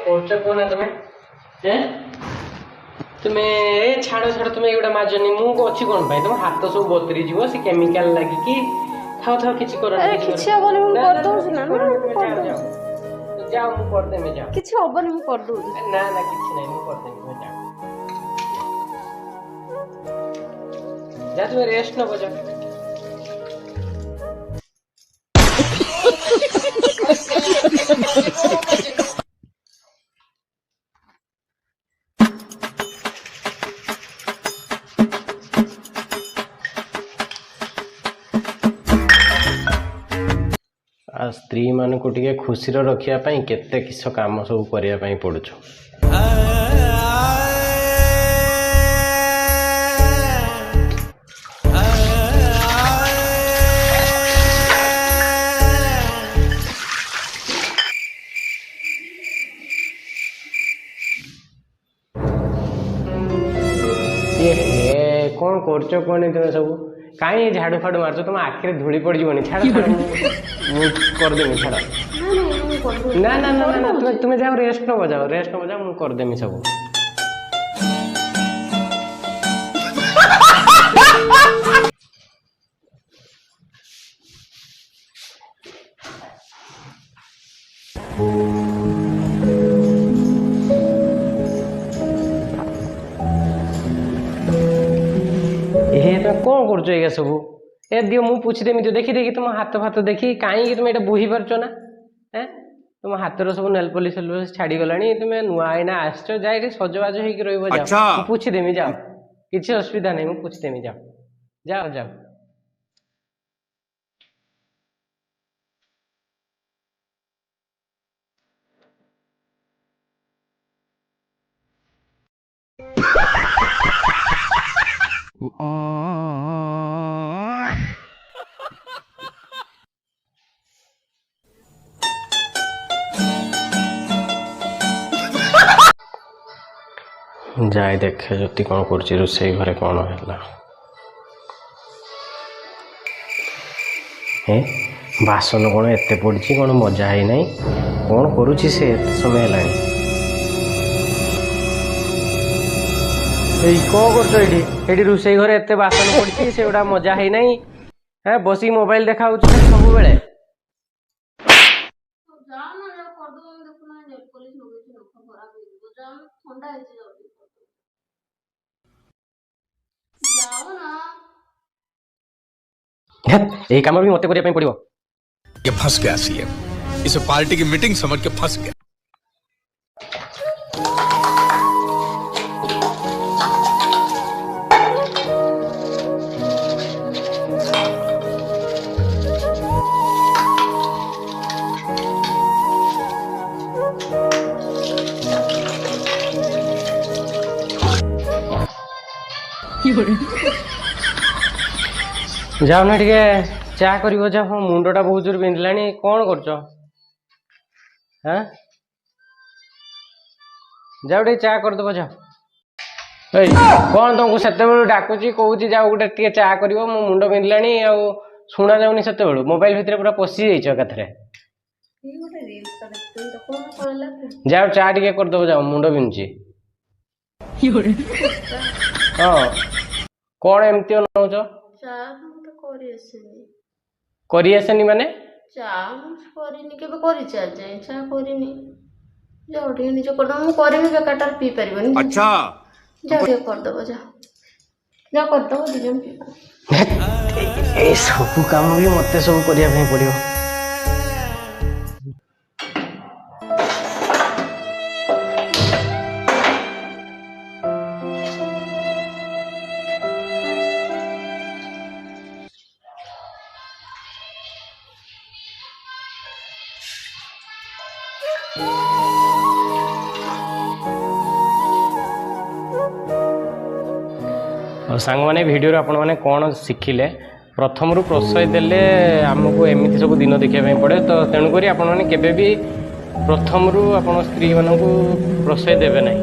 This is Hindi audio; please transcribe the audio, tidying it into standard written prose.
କରୁଛ କହୁନା ତମେ ତୁମେ ଛାଡ଼ ଛାଡ଼ ତୁମେ ଏଗୁଡ଼ା ମାଜନି ମୁଁ ଅଛି କ'ଣ ପାଇଁ ତମ ହାତ ସବୁ ବତୁରି ଯିବ ସେ କେମିକାଲ ଲାଗିକି ଥାଉ ଥାଉ କିଛି କର କିଛି ହବନି ମୁଁ କରିଦଉଛି ନା ଯାଅ ମୁଁ କରିଦେମି ଯାଅ କିଛି ହବନି ମୁଁ କରିଦଉଛି ନା ନା କିଛି ନାହିଁ ମୁଁ କରିଦେମି ତୁମେ ଯାଅ ଯା ତୁମେ ରେଷ୍ଟ ନବ ଯାଅ स्त्री मान को टिके खुशी रखिया केते किस काम सब करने पड़ुछु कौन करछ कौन तुम सब कहीं झाड़ू फाड़ू मारछ तुम आखिरे धूली पड़ जीवनी छाड़ करदेमी छाड़ ना ना ना ना तुम्हें जाओ रेस्ट नब जाओ मुझे करदेमी सब कौन कर सब ए दियो मुझे पूछदेमी तो देखी देखी तुम हाथ फाथ देखी कहीं तुम ये बोही पार्च ना तुम हाथ सब नेल पॉलिश छाड़ी गला तुम नुआ आईना आसच जा सजबाज हो पूछदेमी जाओ किसी असुविधा नहीं मुझे पूछदेमी जाओ जाओ जाओ जाए देखे ज्योति कौन कर रोसई घरे कौन है बासन कौन एत पड़ी कौन मजा है नहीं कौन करुच्ची से समय है कौन कर रोसई घरे एत बासन पड़ी से गुड़ा मजा है नहीं है बस मोबाइल देखा सब बेले यही काम भी मत करने पड़ो ये फंस गया सीएम इसे पार्टी की मीटिंग समझ के फंस गया जाओ ना टे चा कर जाओ मुंडटा बहुत जोर बिंधला कौन कर जाओ टे चा करदेव जाओ कौन तुमको से डाकुची कौच जाओ गोटे चा कर मो मुंड बिंधला शुणा जाऊनी से मोबाइल भितर पूरा पशि जाइए जाओ चा टे करदेव जाओ मुंड बिंधुची हाँ कौन एमती नौच करी आसेनी माने चा करनी केबे करी चा जाए चा करनी जाओ ठीक निज कर मु करबे बेकाटार पी परिबनी अच्छा जाओ ठीक कर दबो जा कर दबो दिजन पी ए सब काम भी मते सब करिया ପାଇଁ पड़ियो और सांग माने वीडियो आपण माने कौन शिखिले प्रथम रु प्रश्रय देले आमको एमती सब दिन देखा पड़े तो तेणुक आपण मैंने केबे भी प्रथम रु आपण स्त्री मानक प्रश्रय देवे ना।